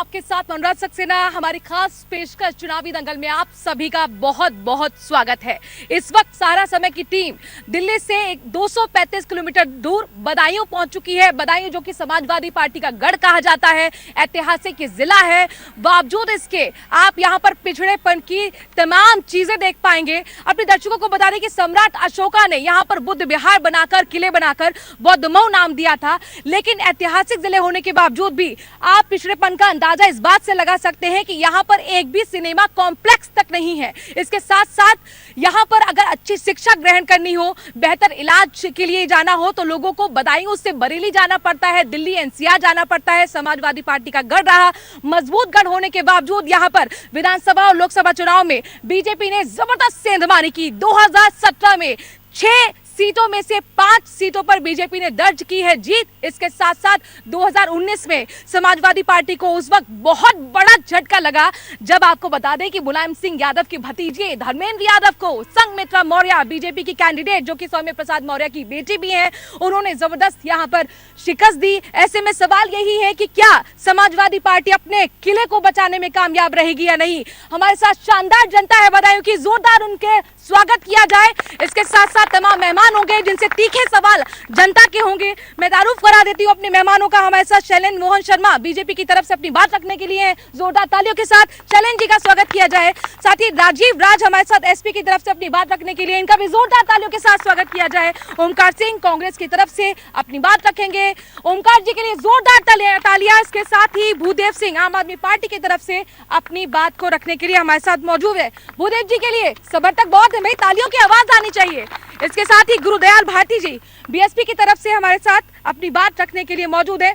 आपके साथ मनोराज सक्सेना। हमारी खास पेशकश चुनावी दंगल में आप सभी का बहुत बहुत स्वागत है। इस वक्त सारा समय की टीम दिल्ली से 235 किलोमीटर दूर बदायूं पहुंच चुकी है। बदायूं जो कि समाजवादी पार्टी का गढ़ कहा जाता है, ऐतिहासिक जिला है। बावजूद इसके आप यहां पर पिछड़ेपन की तमाम चीजें देख पाएंगे। अपने दर्शकों को बता दें कि सम्राट अशोका ने यहां पर बुद्ध विहार बनाकर, किले बनाकर बौद्धमऊ नाम दिया था। लेकिन ऐतिहासिक जिले होने के बावजूद भी आप पिछड़ेपन का अंदाजा इस बात से लगा सकते हैं कि यहाँ पर एक भी सिनेमा कॉम्प्लेक्स तक नहीं है। इसके साथ साथ यहाँ पर अगर अच्छी शिक्षा ग्रहण करनी हो, बेहतर इलाज के लिए जाना हो तो लोगों को बदायूं से बरेली जाना पड़ता है, दिल्ली एनसीआर जाना पड़ता है। समाजवादी पार्टी का गढ़ रहा, मजबूत गढ़ होने के बावजूद यहाँ पर विधानसभा और लोकसभा चुनाव में बीजेपी ने जबरदस्त सेंधमारी की। 2017 में 6 सीटों में से 5 सीटों पर बीजेपी ने दर्ज की है जीत। इसके साथ साथ 2019 में समाजवादी पार्टी को उस वक्त बहुत बड़ा झटका लगा जब आपको बता दें कि मुलायम सिंह यादव की भतीजे धर्मेंद्र यादव को संघमित्रा मौर्य, बीजेपी की कैंडिडेट जो कि सौम्य प्रसाद मौर्य की बेटी भी है, उन्होंने जबरदस्त यहां पर शिकस्त दी। ऐसे में सवाल यही है कि क्या समाजवादी पार्टी अपने किले को बचाने में कामयाब रहेगी या नहीं। हमारे साथ शानदार जनता है बदायूं की, जोरदार उनके स्वागत किया जाए। इसके साथ साथ तमाम मेहमान होंगे जिनसे तीखे सवाल जनता के होंगे। मैं तारुफ करा देती हूँ अपने मेहमानों का। हमारे साथ शैलेंद्र मोहन शर्मा बीजेपी की तरफ से अपनी बात रखने के लिए, जोरदार तालियों के साथ शैलेंद्र जी का स्वागत किया जाए। साथ ही राजीव राज हमारे साथ एसपी की तरफ से अपनी बात रखने के लिए, इनका भी जोरदार तालियों के साथ स्वागत किया जाए। ओमकार सिंह कांग्रेस की तरफ से अपनी बात रखेंगे, ओमकार जी के लिए जोरदार तालियां। इसके साथ ही भूदेव सिंह आम आदमी पार्टी की तरफ से अपनी बात को रखने के लिए हमारे साथ मौजूद है। भूदेव जी के लिए समर्थक बहुत है भाई, तालियों की आवाज आनी चाहिए। इसके साथ ही गुरुदयाल भारती जी बीएसपी की तरफ से हमारे साथ अपनी बात रखने के लिए मौजूद है।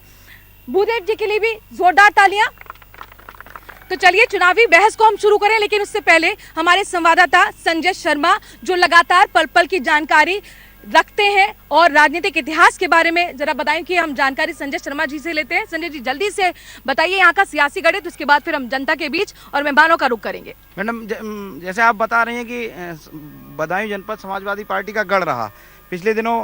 भूदेव जी के लिए भी जोरदार तालियां। तो चलिए चुनावी बहस को हम शुरू करें, लेकिन उससे पहले हमारे संवाददाता संजय शर्मा जो लगातार पल पल की जानकारी रखते हैं और राजनीतिक इतिहास के बारे में जरा बताएं कि हम जानकारी संजय शर्मा जी से लेते हैं। संजय जी जल्दी से बताइए यहाँ का सियासी गणित, उसके बाद फिर हम जनता के बीच और मेहमानों का रुख करेंगे। मैडम जैसे आप बता रही हैं कि बदायूं जनपद समाजवादी पार्टी का गढ़ रहा। पिछले दिनों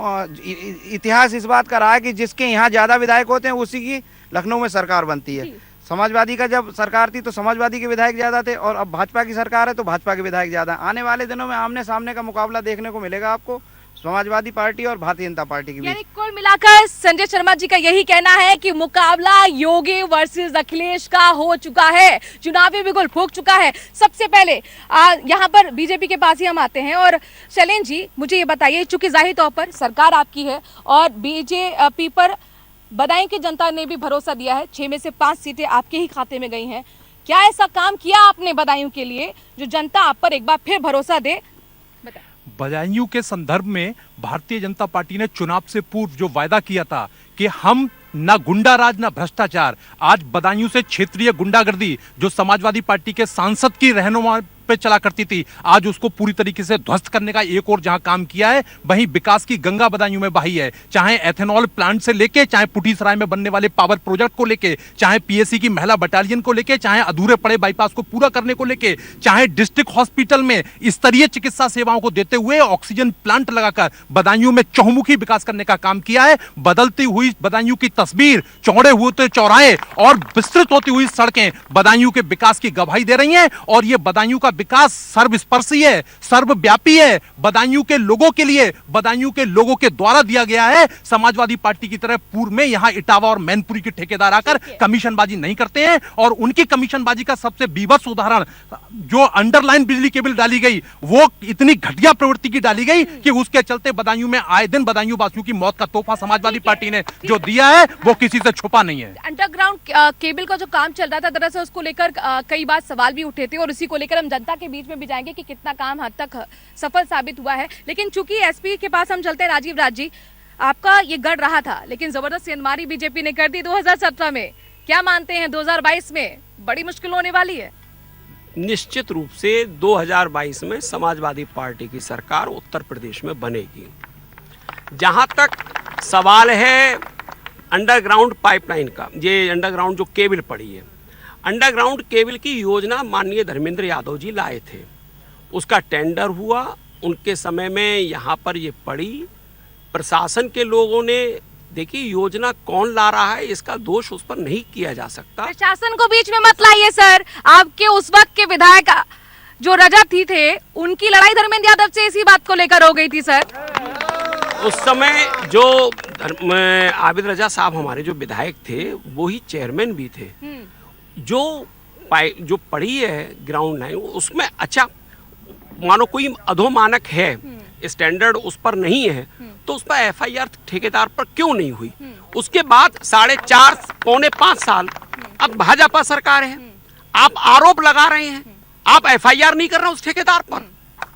इतिहास इस बात का रहा है कि जिसके यहाँ ज़्यादा विधायक होते हैं उसी की लखनऊ में सरकार बनती है। समाजवादी का जब सरकार थी तो समाजवादी के विधायक ज़्यादा थे और अब भाजपा की सरकार है तो भाजपा के विधायक ज़्यादा। आने वाले दिनों में आमने सामने का मुकाबला देखने को मिलेगा आपको समाजवादी पार्टी और भारतीय जनता पार्टी की बीच। कुल मिलाकर संजय शर्मा जी का यही कहना है कि मुकाबला योगी वर्सेस अखिलेश का हो चुका है, चुनावी बिगुल फूंक चुका है। सबसे पहले यहाँ पर बीजेपी के पास ही हम आते हैं और शैलेंद्र जी मुझे ये बताइए, चूंकि जाहिर तौर पर सरकार आपकी है और बीजेपी पर बदायूं की जनता ने भी भरोसा दिया है, 6 में से 5 सीटें आपके ही खाते में गई हैं। क्या ऐसा काम किया आपने बदायूं के लिए जो जनता आप पर एक बार फिर भरोसा दे? बदायूं के संदर्भ में भारतीय जनता पार्टी ने चुनाव से पूर्व जो वायदा किया था कि हम ना गुंडा राज ना भ्रष्टाचार, आज बदायूं से क्षेत्रीय गुंडागर्दी जो समाजवादी पार्टी के सांसद की रहनुमा पे चला करती थी, आज उसको पूरी तरीके से ध्वस्त करने का एक और जहां काम किया है, वहीं विकास की गंगा बदायूं में बही है। चाहे एथेनॉल प्लांट से लेके, चाहे पुटीसराय में बनने वाले पावर प्रोजेक्ट को लेके, चाहे पीएससी की महिला बटालियन को लेके, चाहे अधूरे पड़े बाईपास को पूरा करने को लेके, चाहे डिस्ट्रिक्ट हॉस्पिटल में स्तरीय चिकित्सा सेवाओं को देते हुए ऑक्सीजन प्लांट लगाकर बदायूं में चहुमुखी विकास करने का काम किया है। बदलती हुई बदायूं की तस्वीर, चौड़े हुए चौराहे और विस्तृत होती हुई सड़कें बदायूं के विकास की गवाही दे रही हैं और ये बदायूं का विकास सर्वस्पर्शी है, सर्वव्यापी है। बदायूं के लोगों के लिए, बदायूं के लोगों के द्वारा दिया गया है। समाजवादी पार्टी की तरह पूर्व में यहां इटावा और मैनपुरी के ठेकेदार आकर कमीशनबाजी नहीं करते हैं और उनकी कमीशनबाजी का सबसे बीभत्स उदाहरण जो अंडरलाइन बिजली केबल डाली गई, वो इतनी घटिया प्रवृत्ति की डाली गई कि उसके चलते बदायूं में आए दिन बदायूं वासियों की मौत का तोहफा समाजवादी पार्टी ने जो दिया है वो किसी से छुपा नहीं है। अंडरग्राउंड केबल का जो काम चल रहा था, दरअसल उसको लेकर कई बार सवाल भी उठे थे और इसी को लेकर हम जनता के बीच में भी जाएंगे कि कितना काम हद तक सफल साबित हुआ है। लेकिन चूंकि एसपी के पास हम चलते हैं, राजीव राज जी, आपका ये गढ़ रहा था लेकिन जबरदस्त सेंधमारी बीजेपी ने कर दी 2017 में। क्या मानते हैं 2022 में बड़ी मुश्किल होने वाली है? निश्चित रूप से 2022 में समाजवादी पार्टी की सरकार उत्तर प्रदेश में बनेगी। जहां तक सवाल है अंडरग्राउंड पाइपलाइन का, ये अंडरग्राउंड जो केबल पड़ी है, अंडरग्राउंड केबल की योजना माननीय धर्मेंद्र यादव जी लाए थे, उसका टेंडर हुआ, उनके समय में यहाँ पर ये पड़ी। प्रशासन के लोगों ने देखिए, योजना कौन ला रहा है इसका दोष उस पर नहीं किया जा सकता। प्रशासन को बीच में मत लाइए सर। आपके उस वक्त के विधायक जो रजत थे, उनकी लड़ाई धर्मेंद्र यादव से इसी बात को लेकर हो गई थी सर। उस समय जो आबिद रजा साहब हमारे जो विधायक थे वो ही चेयरमैन भी थे। जो पड़ी है ग्राउंड लाइन उसमें अच्छा मानो कोई अधोमानक है, स्टैंडर्ड उस पर नहीं है, तो उस पर एफआईआर ठेकेदार पर क्यों नहीं हुई? उसके बाद 4.5 पौने 5 साल अब भाजपा सरकार है, आप आरोप लगा रहे हैं, आप एफआईआर नहीं कर रहे उस ठेकेदार पर,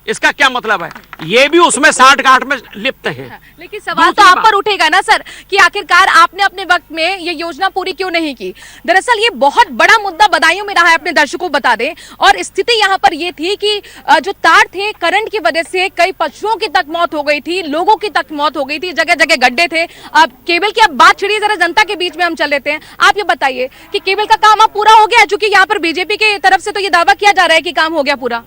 इसका क्या मतलब है? ये भी उसमें साठ गांठ में लिप्त हैं। लेकिन सवाल तो आप पर उठेगा ना सर कि आखिरकार आपने अपने वक्त में ये योजना पूरी क्यों नहीं की। दरअसल ये बहुत बड़ा मुद्दा बदायूं में रहा है, अपने दर्शकों को बता दें। और स्थिति यहाँ पर ये थी कि जो तार थे, करंट की वजह से कई पशुओं की तक मौत हो गई थी, लोगों की तक मौत हो गई थी, जगह जगह गड्ढे थे। अब केबल की अब बात छिड़ी, जरा जनता के बीच में हम चल लेते हैं। आप ये बताइए कि केबल का काम अब पूरा हो गया, चूंकि यहाँ पर बीजेपी की तरफ से तो ये दावा किया जा रहा है कि काम हो गया पूरा।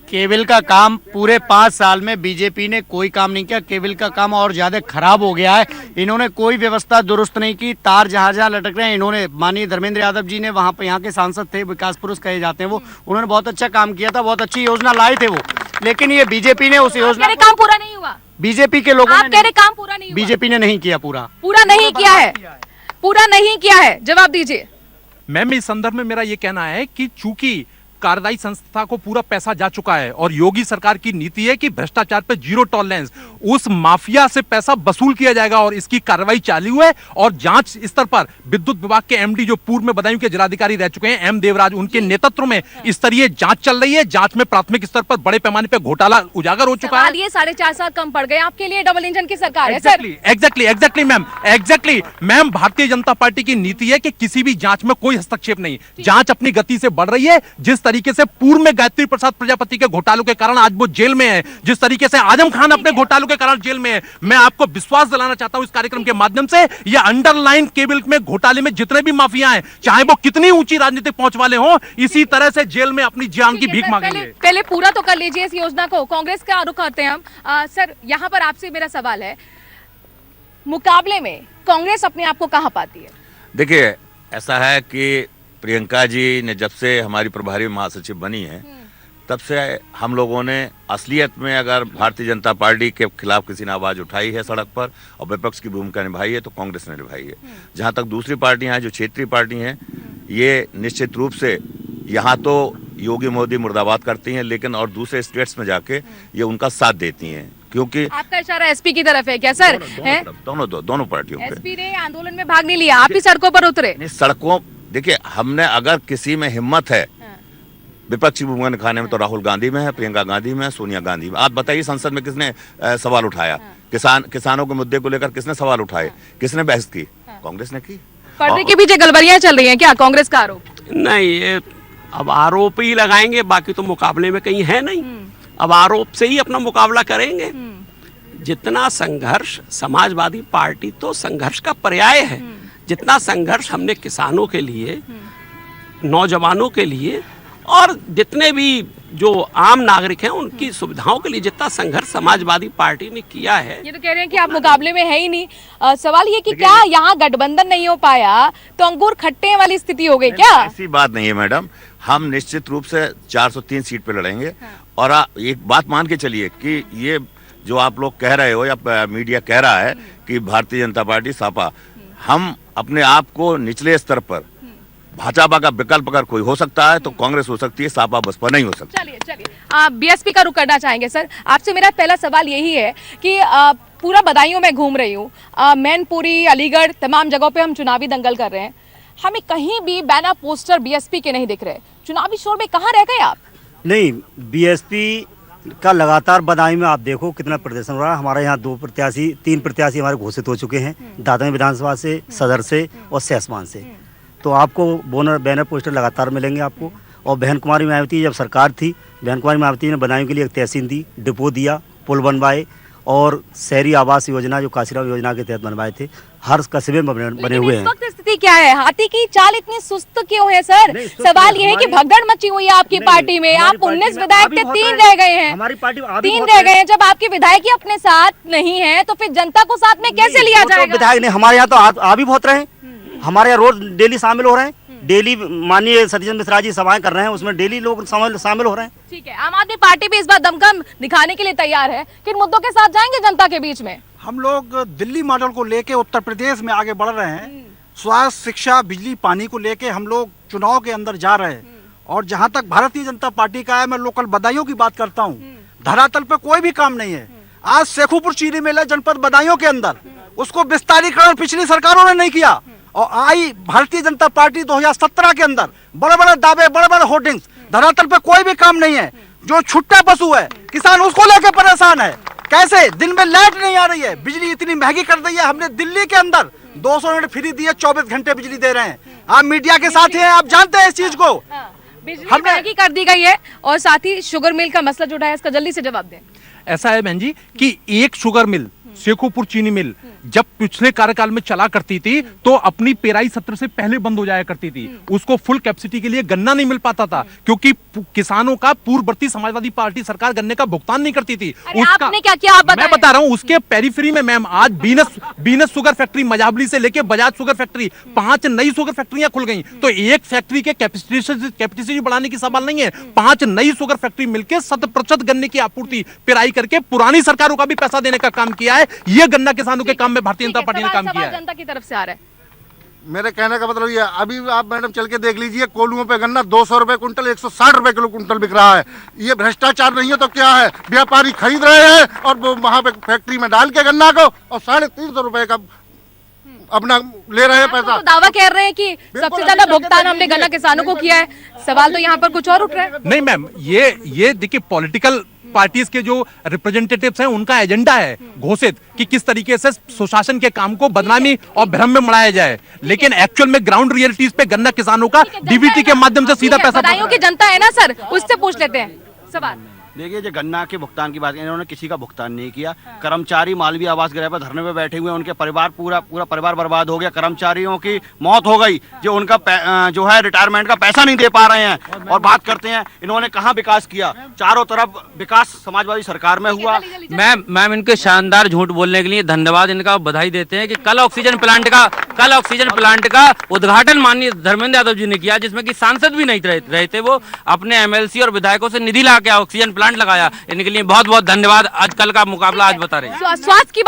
केबल का काम पूरे 5 साल में बीजेपी ने कोई काम नहीं किया। केबल का काम और ज्यादा खराब हो गया है। इन्होंने कोई व्यवस्था दुरुस्त नहीं की। तार जहां जहां लटक रहे हैं, इन्होंने माननीय धर्मेंद्र यादव जी ने वहां पे, यहाँ के सांसद थे, विकास पुरुष कहे जाते हैं वो, उन्होंने बहुत अच्छा काम किया था, बहुत अच्छी योजना लाए थे वो। लेकिन ये बीजेपी ने उस योजना काम पूरा नहीं हुआ। बीजेपी के लोगों आप कह रहे काम पूरा नहीं हुआ। बीजेपी ने नहीं किया, पूरा नहीं किया है, पूरा नहीं किया है। जवाब दीजिए। मैम, इस संदर्भ में मेरा ये कहना है कि चूंकि कार्यदायी संस्था को पूरा पैसा जा चुका है और योगी सरकार की नीति है कि भ्रष्टाचार पे जीरो टॉलरेंस, उस माफिया से पैसा वसूल किया जाएगा और इसकी कार्रवाई चालू है। और जांच स्तर पर विद्युत विभाग के एमडी जो पूर्व में बदायूं के जिलाधिकारी रह चुके हैं एम देवराज, उनके नेतृत्व में स्तरीय जांच चल रही है। जांच में प्राथमिक स्तर पर बड़े पैमाने पर घोटाला उजागर हो चुका है। ये 4.5 साल कम पड़ गए आपके लिए, डबल इंजन की सरकार है sir. Exactly ma'am, Bharatiya Janata party की नीति है कि किसी भी जांच में कोई हस्तक्षेप नहीं, जांच अपनी गति से बढ़ रही है। जिस तरीके से पूर्व में गायत्री प्रसाद प्रजापति के घोटालों के कारण आज वो जेल में है, जिस तरीके से आजम खान अपने घोटालों के कारण जेल में है, मैं आपको विश्वास दिलाना चाहता हूं इस कार्यक्रम के माध्यम से, ये अंडरलाइन केबल में घोटाले में जितने भी माफिया हैं, चाहे वो कितनी ऊंची राजनीतिक पहुंच वाले हों, इसी तरह से जेल में अपनी जान की भीख मांगेंगे। पहले पूरा तो कर लीजिए इस योजना को। कांग्रेस का रुख करते हैं हम। सर, यहाँ पर आपसे मेरा सवाल है, मुकाबले में कांग्रेस अपने आप को कहां पाती है? देखिए, ऐसा है कि प्रियंका जी ने जब से हमारी प्रभारी महासचिव बनी है, तब से हम लोगों ने असलियत में अगर भारतीय जनता पार्टी के खिलाफ किसी ने आवाज़ उठाई है सड़क पर और विपक्ष की भूमिका निभाई है तो कांग्रेस ने निभाई है। जहां तक दूसरी पार्टियां हैं, जो क्षेत्रीय पार्टी हैं, ये निश्चित रूप से यहाँ तो योगी मोदी मुर्दाबाद करती हैं, लेकिन और दूसरे स्टेट्स में जाके ये उनका साथ देती हैं, क्योंकि आपका इशारा एसपी की तरफ है क्या सर? दोनों पार्टियों पे। एसपी ने आंदोलन में भाग नहीं लिया, आप ही सड़कों पर उतरे। सड़कों, देखिए, हमने अगर किसी में हिम्मत है विपक्षी भूमिका निभाने में तो राहुल गांधी में है, प्रियंका गांधी में है, सोनिया गांधी में। आप बताइए संसद में किसने सवाल उठाया? किसानों के मुद्दे को लेकर किसने सवाल उठाए? किसने बहस की? कांग्रेस ने की। पर्दे के पीछे गलबरियां चल रही हैं क्या कांग्रेस का आरोप? नहीं, ये अब आरोप ही लगाएंगे, बाकी तो मुकाबले में कहीं है नहीं। अब आरोप से ही अपना मुकाबला करेंगे। जितना संघर्ष, समाजवादी पार्टी तो संघर्ष का पर्याय है। जितना संघर्ष हमने किसानों के लिए, नौजवानों के लिए और जितने भी जो आम नागरिक हैं उनकी सुविधाओं के लिए जितना संघर्ष समाजवादी पार्टी ने किया है। ये तो कह रहे हैं कि आप मुकाबले में है ही नहीं। सवाल ये कि क्या यहाँ गठबंधन नहीं हो पाया तो अंगूर खट्टे वाली स्थिति हो गई क्या? ऐसी बात नहीं है मैडम, हम निश्चित रूप से 403 सीट पे लड़ेंगे। और एक बात मान के चलिए कि ये जो आप लोग कह रहे हो या मीडिया कह रहा है कि भारतीय जनता पार्टी सापा, हम अपने आप को निचले स्तर पर भाजपा का विकल्प अगर कोई हो सकता है तो कांग्रेस हो सकती है, सापा बसपा नहीं हो सकती। चलिए आप बीएसपी का रुख करना चाहेंगे सर। आपसे मेरा पहला सवाल यही है कि पूरा बदायूं में घूम रही हूँ, मैनपुरी, अलीगढ़, तमाम जगहों पे हम चुनावी दंगल कर रहे हैं, हमें कहीं भी बैनर पोस्टर बीएसपी के नहीं दिख रहे। चुनावी शोर में कहाँ रह गए आप? नहीं, बीएसपी का लगातार बदायूं में आप देखो कितना प्रदर्शन हो रहा है। हमारे यहाँ 3 प्रत्याशी हमारे घोषित हो चुके हैं, दादरी विधानसभा से, सदर से और सहसमान से। तो आपको बैनर पोस्टर लगातार मिलेंगे आपको। और बहन कुमारी मायावती जब सरकार थी, बहन कुमारी मायावती ने बदायूं के लिए एक तहसील दी, डिपो दिया, पुल बनवाए और शहरी आवास योजना जो काशीराम योजना के तहत बनवाए थे, हर कस्बे में बने लेकिन हुए इस हैं। वक्त स्थिति क्या है? हाथी की चाल इतनी सुस्त क्यों है सर? नहीं, सुस्त सवाल ये है कि हमारी- भगदड़ मची हुई है आपकी नहीं, पार्टी में। हमारी आप पार्टी 19 में विधायक अभी थे, बहुत 3 रहे। रह गए हैं। हमारी पार्टी में अभी 3 बहुत रह रहे। गए हैं। जब आपके विधायक ही अपने साथ नहीं है तो फिर जनता को साथ में कैसे लिया वो तो जाएगा? विधायक ने हमारे यहाँ तो आ भी बहुत रहे हैं। हमारे यहाँ रोज डेली शामिल हो रहे हैं। डेली माननीय सतीश मिश्रा जी सभाएं कर रहे हैं, उसमें डेली लोग शामिल हो रहे हैं। ठीक है, आम आदमी पार्टी भी इस बार दमखम दिखाने के लिए तैयार है। किन मुद्दों के साथ जाएंगे जनता के बीच में? हम लोग दिल्ली मॉडल को लेके उत्तर प्रदेश में आगे बढ़ रहे हैं। स्वास्थ्य, शिक्षा, बिजली, पानी को लेके हम लोग चुनाव के अंदर जा रहे हैं। और जहां तक भारतीय जनता पार्टी का है, मैं लोकल बदायूं की बात करता हूं, धरातल पे कोई भी काम नहीं है। आज शेखुपुर चीनी मिल है जनपद बदायूं के अंदर, उसको विस्तारीकरण पिछली सरकारों ने नहीं किया। और आई भारतीय जनता पार्टी 2017 के अंदर बड़े बड़े दावे, बड़े बड़े होर्डिंग्स, धरातल पे कोई भी काम नहीं है। जो छुट्टा पशु है किसान, उसको लेकर परेशान है। कैसे दिन में लाइट नहीं आ रही है, बिजली इतनी महंगी कर दी है। हमने दिल्ली के अंदर 200 यूनिट फ्री दी है, 24 घंटे बिजली दे रहे हैं। आप मीडिया के साथ हैं, आप जानते हैं इस चीज को। बिजली हमने- महंगी कर दी गई है और साथ ही शुगर मिल का मसला जुड़ा है, इसका जल्दी से जवाब दें। ऐसा है बहन जी कि एक शुगर मिल, शेखोपुर चीनी मिल जब पिछले कार्यकाल में चला करती थी तो अपनी पेराई सत्र से पहले बंद हो जाया करती थी। उसको फुल कैपेसिटी के लिए गन्ना नहीं मिल पाता था क्योंकि किसानों का पूर्ववर्ती समाजवादी पार्टी सरकार गन्ने का भुगतान नहीं करती थी। अरे आपने क्या किया आप मैं बताएं। बता रहा हूं, उसके पेरीफेरी में मैम आज बीनस शुगर फैक्ट्री मजाबली से लेके बजाज शुगर फैक्ट्री 5 नई शुगर फैक्ट्रियां खुल गई। तो एक फैक्ट्री के कैपेसिटी बढ़ाने की सवाल नहीं है। 5 नई शुगर फैक्ट्री मिलकर 100% गन्ने की आपूर्ति पेराई करके पुरानी सरकारों का भी पैसा देने का काम किया है। ये गन्ना किसानों के काम में भारतीय जनता पार्टी ने काम किया है। जनता की तरफ से आ रहा है। मेरे कहने का मतलब ये है, अभी आप मैडम चल के देख लीजिए, कोल्हुओं पे गन्ना 200 रुपए कुंटल, 160 रुपए किलो कुंटल बिक रहा है। ये भ्रष्टाचार नहीं है तो क्या है? व्यापारी खरीद रहे हैं और वो वहां पे फैक्ट्री में डाल के गन्ना को और 350 रुपए का अपना ले रहे हैं पैसा। तो दावा कह रहे हैं कि सबसे ज्यादा भुगतान हमने गन्ना किसानों को किया है। सवाल तो यहाँ पर कुछ और उठ रहा है। नहीं मैम, ये देखिए पॉलिटिकल पार्टीज के जो रिप्रेजेंटेटिव्स हैं उनका एजेंडा है घोषित कि किस तरीके से सुशासन के काम को बदनामी और भ्रम में मढ़ाया जाए, लेकिन एक्चुअल में ग्राउंड रियलिटीज पे गन्ना किसानों का डीबीटी के माध्यम से सीधा पैसा बदायूं की जनता है ना सर, उससे पूछ लेते हैं सवाल। देखिए, जो गन्ना के भुगतान की बात, इन्होंने किसी का भुगतान नहीं किया। कर्मचारी मालवीय आवास गृह पर धरने पे बैठे हुए हैं, उनके परिवार पूरा परिवार बर्बाद हो गया। कर्मचारियों की मौत हो गई, जो उनका जो है रिटायरमेंट का पैसा नहीं दे पा रहे हैं। और बात करते हैं इन्होंने कहाँ विकास किया। चारों तरफ विकास समाजवादी सरकार में हुआ। मैम इनके शानदार झूठ बोलने के लिए धन्यवाद, इनका बधाई देते हैं कि कल ऑक्सीजन प्लांट का उद्घाटन माननीय धर्मेंद्र यादव जी ने किया, जिसमें कि सांसद भी नहीं रहे थे। वो अपने एमएलसी और विधायकों से निधि ला के ऑक्सीजन प्लांट लगाया। इनके लिए बहुत बहुत धन्यवाद। आज कल का मुकाबला आज बता रहे हैं। स्वास्थ्य की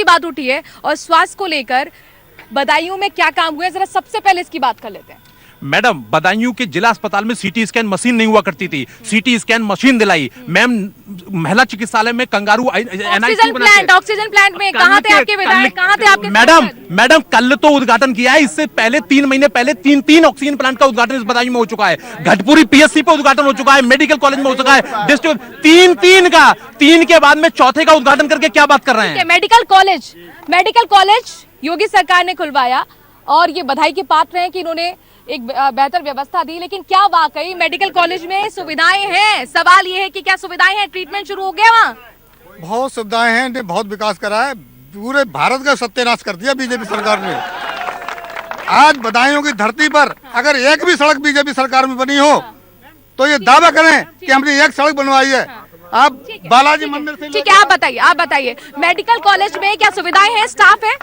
बात उठी है और स्वास्थ्य को लेकर बदायूं में क्या काम हुआ है, जरा सबसे पहले इसकी बात कर लेते हैं। मैडम, बदायूं के जिला अस्पताल में सीटी स्कैन मशीन नहीं हुआ करती थी, सीटी स्कैन मशीन दिलाई। मैम, महिला चिकित्सालय में कंगारू ऑक्सीजन प्लांट में कहाँ थे आपके विधायक, कहाँ थे आपके मैडम कल तो उद्घाटन किया है, इससे पहले 3 महीने पहले तीन ऑक्सीजन प्लांट का उद्घाटन इस बदायूं में हो चुका है। घटपुरी पीएससी पे उद्घाटन हो चुका है, मेडिकल कॉलेज में हो चुका है। डिस्ट्रिक्ट 3 के बाद में चौथे का उद्घाटन करके क्या बात कर रहे हैं? मेडिकल कॉलेज योगी सरकार ने खुलवाया और ये बधाई के पात्र हैं कि इन्होंने एक बेहतर व्यवस्था दी, लेकिन क्या वाकई मेडिकल कॉलेज में सुविधाएं हैं? सवाल ये है कि क्या सुविधाएं हैं? ट्रीटमेंट शुरू हो गया वहाँ? बहुत सुविधाएं हैं, इन्हें बहुत विकास करा है। पूरे भारत का सत्यानाश कर दिया बीजेपी सरकार ने। आज बदायूं की धरती पर अगर एक भी सड़क बीजेपी सरकार में बनी हो तो ये दावा करें कि हमने एक सड़क बनवाई है। आप बालाजी मंदिर से ठीक है, आप बताइए मेडिकल कॉलेज में क्या सुविधाएं हैं, स्टाफ है?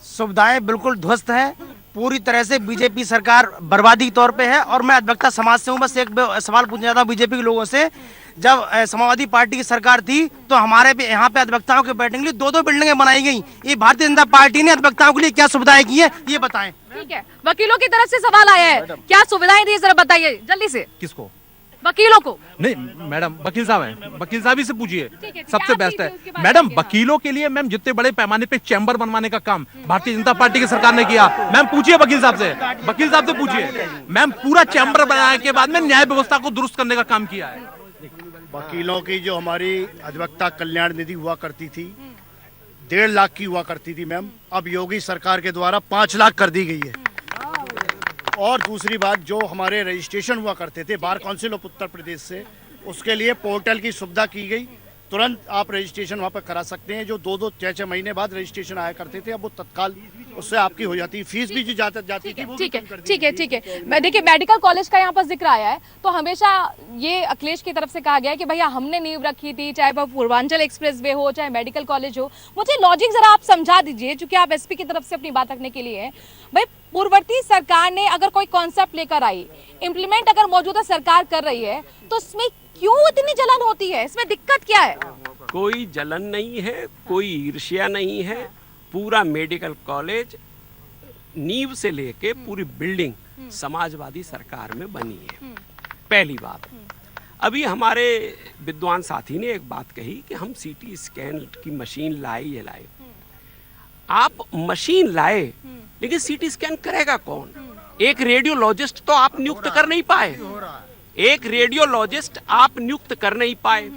सुविधाएं बिल्कुल ध्वस्त है, पूरी तरह से बीजेपी सरकार बर्बादी के तौर पे है। और मैं अधिवक्ता समाज से हूँ, बस एक सवाल पूछना चाहता हूँ बीजेपी के लोगों से। जब समाजवादी पार्टी की सरकार थी तो हमारे पे यहाँ पे अधिवक्ताओं के बैठने के लिए 2 बिल्डिंगें बनाई गई। ये भारतीय जनता पार्टी ने अधिवक्ताओं के लिए क्या सुविधाएं की है, ये बताएं। ठीक है, वकीलों की तरफ से सवाल आया है, क्या सुविधाएं दी, जरा बताइए जल्दी से। किसको? वकीलों को। नहीं मैडम, वकील साहब हैं, वकील साहब ही से पूछिए, ठीक है, सबसे आप बेस्ट कीजिए, है। उसके बाद मैडम, आगे। वकीलों के लिए मैम जितने बड़े पैमाने पे चैम्बर बनवाने का काम भारतीय जनता पार्टी की सरकार ने किया, मैम पूछिए वकील साहब से पूछिए। मैम, पूरा चैम्बर बनाने के बाद में न्याय व्यवस्था को दुरुस्त करने का काम किया है। वकीलों की जो हमारी अधिवक्ता कल्याण निधि हुआ करती थी 1.5 लाख की हुआ करती थी मैम, अब योगी सरकार के द्वारा 5 लाख कर दी गई है। और दूसरी बात, जो हमारे रजिस्ट्रेशन हुआ करते थे bar council of Uttar Pradesh से, उसके लिए पोर्टल की सुविधा की गई तुरंत आप रजिस्ट्रेशन वहाँ पर करा सकते हैं। जो 2-2, 6-6 महीने बाद रजिस्ट्रेशन आया करते थे, अब वो तत्काल उससे आपकी हो जाती है। फीस भी जो जाती थी वो भी कम कर दी ठीक है। मैं देखिए मेडिकल कॉलेज का यहाँ पर जिक्र आया है, तो हमेशा ये अखिलेश की तरफ से कहा गया है कि भैया हमने नींव रखी थी, चाहे वो पूर्वांचल एक्सप्रेसवे हो, चाहे मेडिकल कॉलेज हो। मुझे लॉजिक जरा आप समझा दीजिए, क्योंकि आप एसपी की तरफ से अपनी बात रखने के लिए हैं। भाई पूर्ववर्ती सरकार ने अगर कोई कॉन्सेप्ट लेकर आई, इम्प्लीमेंट अगर मौजूदा सरकार कर रही है, तो इसमें क्यों इतनी जलन होती है? इसमें दिक्कत क्या है? कोई जलन नहीं है, कोई ईर्ष्या नहीं है। पूरा मेडिकल कॉलेज नींव से लेके पूरी बिल्डिंग समाजवादी सरकार में बनी है। पहली बात, अभी हमारे विद्वान साथी ने एक बात कही कि हम सीटी स्कैन की मशीन लाए। आप मशीन लाए, लेकिन सीटी स्कैन करेगा कौन? एक रेडियोलॉजिस्ट तो आप नियुक्त कर नहीं पाए। एक रेडियोलॉजिस्ट आप नियुक्त कर नहीं पाए।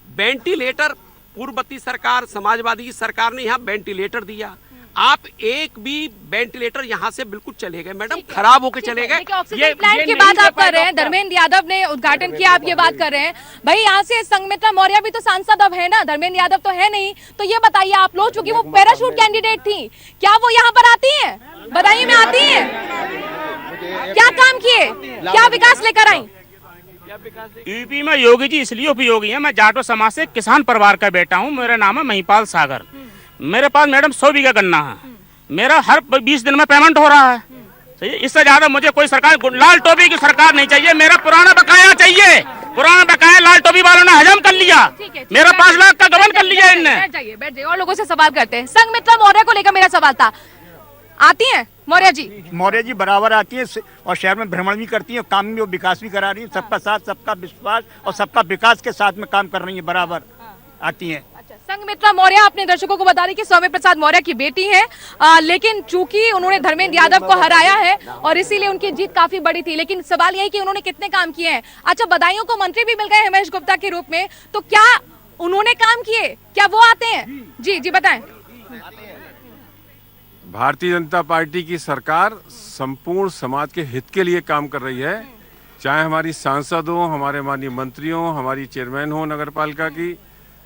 वेंटिलेटर पूर्ववर्ती सरकार, समाजवादी की सरकार ने यहाँ वेंटिलेटर दिया। आप एक भी वेंटिलेटर यहाँ से बिल्कुल चले गए मैडम, खराब होके चले गए। ये प्लांट की बात आप कर रहे हैं, धर्मेंद्र यादव ने उद्घाटन किया, आप ये बात कर रहे हैं। भाई यहाँ से संघमित्रा मौर्य भी तो सांसद अब है ना, धर्मेंद्र यादव तो है नहीं। तो ये बताइए आप लोग, चूंकि वो पैराशूट कैंडिडेट थी, क्या वो यहाँ पर आती है, बदायूं में आती है? क्या काम किए, क्या विकास लेकर आई? यूपी में योगी जी इसलिए उपयोगी है, मैं जाटो समाज से किसान परिवार का बेटा हूँ। मेरा नाम है महिपाल सागर। मेरे पास मैडम 100 बीघा गन्ना है। मेरा हर 20 दिन में पेमेंट हो रहा है। सही, इससे ज्यादा मुझे कोई सरकार, लाल टोपी की सरकार नहीं चाहिए। मेरा पुराना बकाया चाहिए। पुराना बकाया लाल टोपी वालों ने हजम कर लिया। मेरा 5 लाख का गबन कर लिया इनने। बैठ जाइए और लोगों से सवाल करते हैं। संघमित्रा मौर्य को लेकर मेरा सवाल था, आती हैं मौर्य जी? मौर्य जी बराबर आती है और शहर में भ्रमण भी करती है, काम में वो विकास भी करा रही है। सबका साथ, सबका विश्वास और सबका विकास के साथ में काम कर रही है, बराबर आती है। संघमित्रा मौर्य अपने दर्शकों को बता रही कि सौम्य प्रसाद मौर्य की बेटी है, लेकिन चूंकि उन्होंने धर्मेंद्र यादव को हराया है और इसीलिए उनकी जीत काफी बड़ी थी। लेकिन सवाल यही कि उन्होंने कितने काम किए हैं। अच्छा, बदायूं को मंत्री भी मिल गए महेश गुप्ता के रूप में, तो क्या उन्होंने काम किए? क्या वो आते हैं? जी बताएं। भारतीय जनता पार्टी की सरकार संपूर्ण समाज के हित के लिए काम कर रही है। चाहे हमारी सांसद हो, हमारे माननीय मंत्री हो, हमारी चेयरमैन हो नगर पालिका की,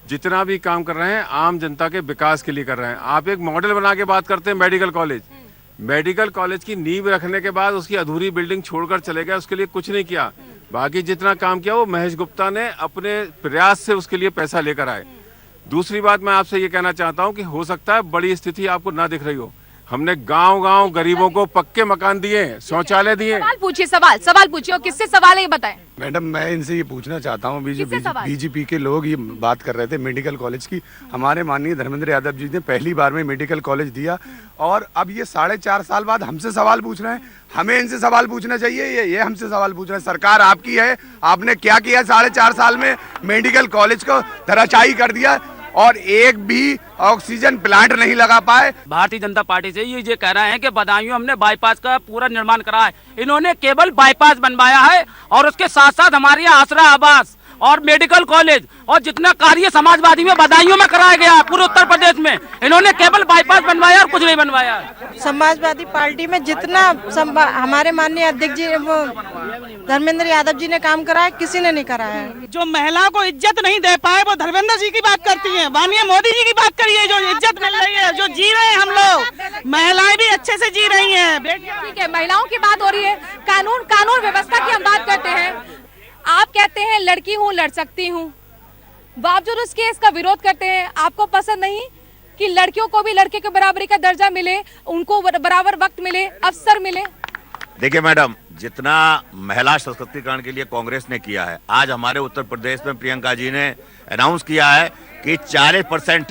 जितना भी काम कर रहे हैं आम जनता के विकास के लिए कर रहे हैं। आप एक मॉडल बना के बात करते हैं मेडिकल कॉलेज। मेडिकल कॉलेज की नींव रखने के बाद उसकी अधूरी बिल्डिंग छोड़कर चले गए, उसके लिए कुछ नहीं किया। बाकी जितना काम किया वो महेश गुप्ता ने अपने प्रयास से उसके लिए पैसा लेकर आए। दूसरी बात मैं आपसे ये कहना चाहता हूँ कि हो सकता है बड़ी स्थिति आपको ना दिख रही हो, हमने गांव-गांव गरीबों को पक्के मकान दिए, शौचालय दिए। सवाल पूछिए, सवाल पूछिए। और किससे सवाल है ये बताएं। मैडम मैं इनसे ये पूछना चाहता हूँ, बीजेपी के लोग ये बात कर रहे थे मेडिकल कॉलेज की। हमारे माननीय धर्मेंद्र यादव जी ने पहली बार में मेडिकल कॉलेज दिया और अब ये 4.5 साल बाद हमसे सवाल पूछ रहे हैं। हमें इनसे सवाल पूछना चाहिए, ये हमसे सवाल पूछ रहे हैं। सरकार आपकी है, आपने क्या किया 4.5 साल में? मेडिकल कॉलेज को धराशायी कर दिया और एक भी ऑक्सीजन प्लांट नहीं लगा पाए। भारतीय जनता पार्टी से ये कह रहे हैं कि बदायूं हमने बाईपास का पूरा निर्माण करा है। इन्होंने केवल बाईपास बनवाया है और उसके साथ साथ हमारे यहाँ आसरा आवास और मेडिकल कॉलेज और जितना कार्य समाजवादी में बदायूं में कराया गया पूरे उत्तर प्रदेश में, इन्होंने केवल बाईपास बनवाया और कुछ नहीं बनवाया। समाजवादी पार्टी में जितना हमारे माननीय अध्यक्ष जी वो धर्मेंद्र यादव जी ने काम कराया, किसी ने नहीं कराया। जो महिलाओं को इज्जत नहीं दे पाए वो धर्मेंद्र जी की बात करती हैं, माननीय मोदी जी की बात करिए। जो इज्जत मिल रही है, जो जी रहे हैं हम लोग, महिलाएं भी अच्छे से जी रही हैं। ठीक है, महिलाओं की बात हो रही है, कानून व्यवस्था की हम बात करते हैं। आप कहते हैं लड़की हूँ, लड़ सकती हूँ, बावजूद उसके इसका विरोध करते हैं। आपको पसंद नहीं कि लड़कियों को भी लड़के के बराबरी का दर्जा मिले, उनको बराबर वक्त मिले, अवसर मिले? देखिए मैडम, जितना महिला सशक्तिकरण के लिए कांग्रेस ने किया है, आज हमारे उत्तर प्रदेश में प्रियंका जी ने अनाउंस किया है कि 40%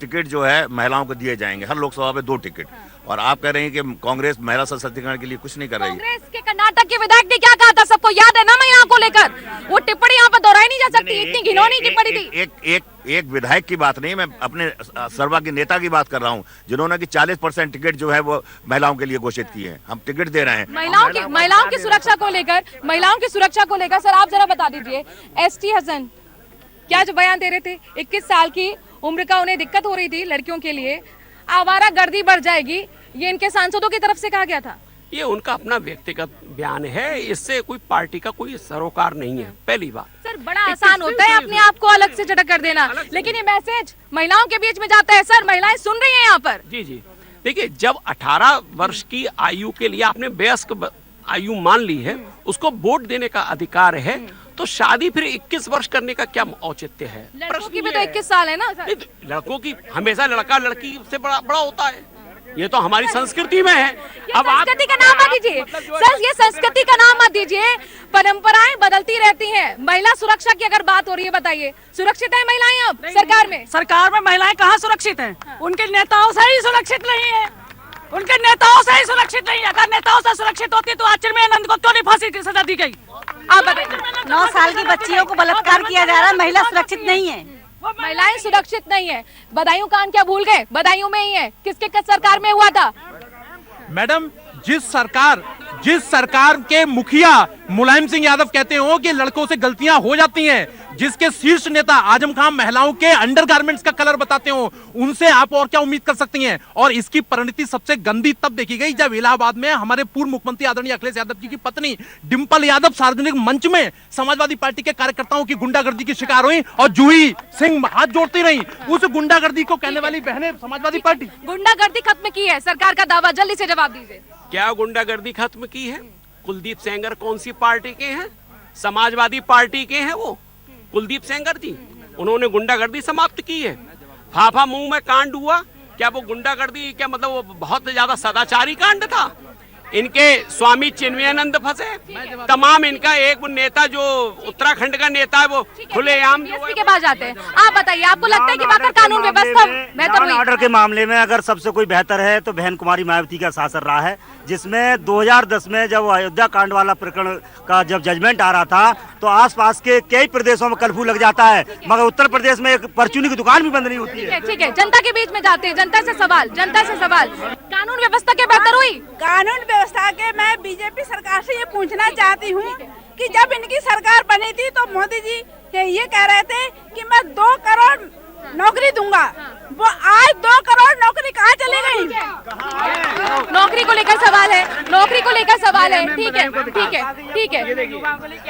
टिकट जो है महिलाओं को दिए जाएंगे, हर लोकसभा में 2 टिकट। और आप कह रहे हैं कि कांग्रेस महिला सशक्तिकरण के लिए कुछ नहीं कर रही है। कांग्रेस के कर्नाटक के विधायक ने क्या कहा था, सबको याद है ना महिलाओं को लेकर? वो टिप्पणी यहाँ पर दोहराई नहीं जा सकती, इतनी घिनौनी टिप्पणी थी। एक विधायक की बात नहीं, मैं अपने सर्वा के नेता की बात कर रहा हूँ, जिन्होंने कि 40% टिकट जो है वो महिलाओं के लिए घोषित किए हैं। हम टिकट दे रहे हैं महिलाओं की सुरक्षा को लेकर। सर आप जरा बता दीजिए, ST हसन क्या जो बयान दे रहे थे, 21 साल की उम्र का उन्हें दिक्कत हो रही थी लड़कियों के लिए, आवारा गर्दी बढ़ जाएगी, ये इनके सांसदों की तरफ से कहा गया था। ये उनका अपना बयान है, इससे कोई पार्टी का कोई सरोकार नहीं है। पहली बात सर, बड़ा आसान होता है अपने आप को अलग से झटक कर देना, लेकिन ये मैसेज महिलाओं के बीच में जाता है। सर, महिलाएं सुन रही हैं यहाँ पर। जी जी, देखिए, जब 18 वर्ष की आयु के लिए आपने वयस्क आयु मान ली है, उसको वोट देने का अधिकार है, तो शादी फिर 21 वर्ष करने का क्या औचित्य है? लड़कों की भी तो 21 साल है ना सर? लड़कों की हमेशा लड़का लड़की से बड़ा होता है, ये तो हमारी संस्कृति में है। अब संस्कृति का नाम मत दीजिए सर, ये संस्कृति का नाम मत दीजिए। परंपराएं बदलती रहती हैं। महिला सुरक्षा की अगर बात हो रही है, बताइए, सुरक्षित है महिलाएं अब सरकार में? सरकार में महिलाएं कहाँ सुरक्षित हैं? उनके नेताओं से ही सुरक्षित नहीं है, उनके नेताओं से ही सुरक्षित नहीं है। अगर नेताओं से सुरक्षित होती तो आज चिन्मयानंद को क्यों नहीं फांसी की सजा दी गई? आप बताइए। 9 साल की बच्चियों को बलात्कार किया जा रहा है, महिला सुरक्षित नहीं है। महिलाएं सुरक्षित नहीं है। बदायूं कांड क्या भूल गए? बदायूं में ही है। किसके सरकार में हुआ था? मैडम, जिस सरकार के मुखिया मुलायम सिंह यादव कहते हो कि लड़कों से गलतियां हो जाती हैं, जिसके शीर्ष नेता आजम खान महिलाओं के अंडरगारमेंट्स का कलर बताते हो, उनसे आप और क्या उम्मीद कर सकती हैं? और इसकी परिणति सबसे गंदी तब देखी गई जब इलाहाबाद में हमारे पूर्व मुख्यमंत्री आदरणीय अखिलेश यादव जी की पत्नी डिंपल यादव सार्वजनिक मंच में समाजवादी पार्टी के कार्यकर्ताओं की गुंडागर्दी की शिकार हुई और जूही सिंह हाथ जोड़ती रही। उस गुंडागर्दी को कहने वाली बहनें समाजवादी पार्टी गुंडागर्दी खत्म की है सरकार का दावा, जल्दी से जवाब दीजिए। क्या गुंडागर्दी खत्म की है? कुलदीप सेंगर कौन सी पार्टी के हैं? समाजवादी पार्टी के हैं वो कुलदीप सेंगर जी। उन्होंने गुंडागर्दी समाप्त की है। फाफा मुंह में कांड हुआ, क्या वो गुंडागर्दी, क्या मतलब वो बहुत ज्यादा सदाचारी कांड था? इनके स्वामी चिन्मयानंद फंसे, तमाम इनका एक नेता जो उत्तराखंड का नेता है वो खुलेआम के पास जाते हैं। आप बताइए, आपको लगता है कि वाकई कानून व्यवस्था बेहतर हुई? ऑर्डर के मामले में अगर सबसे कोई बेहतर है तो बहन कुमारी मायावती का शासन रहा है, जिसमें 2010 में जब अयोध्या कांड वाला प्रकरण का जब जजमेंट आ रहा था तो आसपास के कई प्रदेशों में कर्फ्यू लग जाता है, मगर उत्तर प्रदेश में एक परचूनी की दुकान भी बंद नहीं होती है। ठीक है, जनता के बीच में जाते हैं, जनता से सवाल। कानून व्यवस्था क्या बेहतर हुई? कानून व्यवस्था के मैं बीजेपी सरकार से ये पूछना चाहती हूँ कि जब इनकी सरकार बनी थी तो मोदी जी ये कह रहे थे कि मैं 2 करोड़ नौकरी दूंगा, वो आज 2 करोड़ नौकरी कहाँ चली गई? नौकरी को लेकर सवाल है, नौकरी को लेकर सवाल है। ठीक है,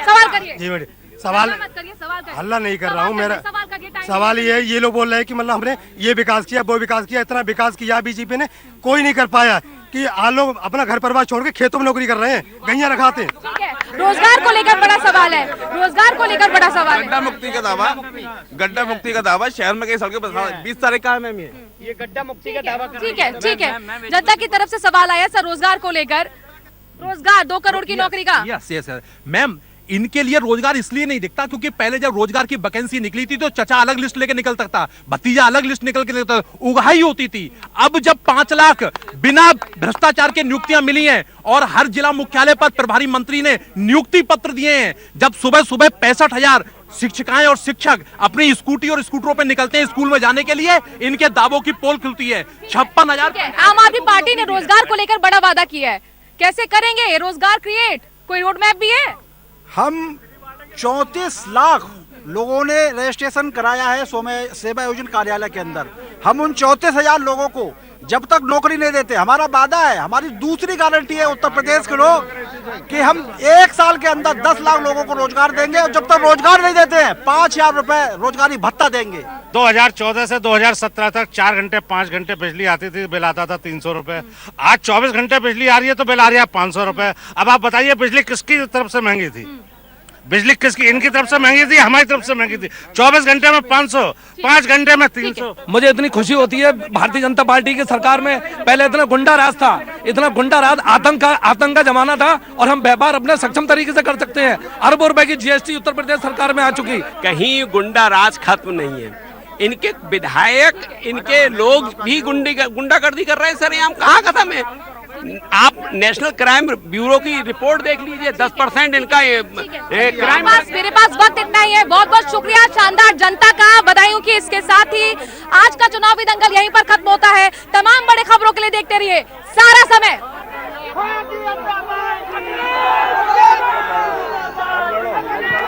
सवाल करिए। जी मैडम, सवाल हल्ला नहीं कर रहा हूँ। मेरा सवाल ये है, ये लोग बोल रहे हैं कि मतलब हमने ये विकास किया, वो विकास किया, इतना विकास किया बीजेपी ने, कोई नहीं कर पाया कि आप लोग अपना घर परिवार छोड़ के खेतों में नौकरी कर रहे हैं, गैया रखाते हैं। रोजगार को लेकर बड़ा सवाल है, रोजगार को लेकर बड़ा सवाल है। गड्ढा मुक्ति का दावा शहर में कई सड़कें 20 तारीख का है। ये गड्ढा मुक्ति का दावा। ठीक है, जनता की तरफ से सवाल आया सर रोजगार को लेकर। रोजगार 2 करोड़ की नौकरी का। यस मैम, इनके लिए रोजगार इसलिए नहीं दिखता क्योंकि पहले जब रोजगार की वैकेंसी निकली थी तो चचा अलग लिस्ट लेके निकलता था, भतीजा अलग लिस्ट निकल के निकलता था, उगाही होती थी। अब जब 5 लाख बिना भ्रष्टाचार के नियुक्तियां मिली हैं और हर जिला मुख्यालय पर प्रभारी मंत्री ने नियुक्ति पत्र दिए हैं, जब सुबह 65,000 शिक्षिकाएं और शिक्षक अपनी स्कूटी और स्कूटरों पर निकलते हैं स्कूल में जाने के लिए, इनके दावों की पोल खुलती है। 56,000। आम आदमी पार्टी ने रोजगार को लेकर बड़ा वादा किया है, कैसे करेंगे रोजगार क्रिएट? कोई रोड मैप भी है? हम 34 लाख लोगों ने रजिस्ट्रेशन कराया है सेवा योजना कार्यालय के अंदर। हम उन 34,000 लोगों को जब तक नौकरी नहीं देते, हमारा वादा है, हमारी दूसरी गारंटी है उत्तर प्रदेश के लोग कि हम 1 साल के अंदर 10 लाख लोगों को रोजगार देंगे, और जब तक रोजगार नहीं देते हैं 5,000 रुपए रोजगारी भत्ता देंगे। 2014 से 2017 तक 4 घंटे 5 घंटे बिजली आती थी, बिल आता था 300 रुपए। आज 24 घंटे बिजली आ रही है तो बिल आ रही है 500 रुपए। अब आप बताइए बिजली किसकी तरफ से महंगी थी? बिजली किसकी? इनकी तरफ से महंगी थी, हमारी तरफ से महंगी थी। 24 घंटे में 500, 5 घंटे में 300। मुझे इतनी खुशी होती है भारतीय जनता पार्टी की सरकार में। पहले इतना गुंडा राज था, इतना गुंडा राज, आतंक का जमाना था, और हम व्यापार अपने सक्षम तरीके से कर सकते हैं। अरबों रुपए की जीएसटी उत्तर प्रदेश सरकार में आ चुकी। कहीं गुंडा राज खत्म नहीं है। इनके विधायक, इनके लोग भी गुंडागर्दी कर रहे हैं सर। यहाँ कहाँ खत्म है? आप नेशनल क्राइम ब्यूरो की रिपोर्ट देख लीजिए, 10% इनका क्राइम। मेरे पास वक्त इतना ही है। बहुत बहुत शुक्रिया शानदार जनता का, बधाइयों की। इसके साथ ही आज का चुनावी दंगल यहीं पर खत्म होता है। तमाम बड़े खबरों के लिए देखते रहिए सारा समय।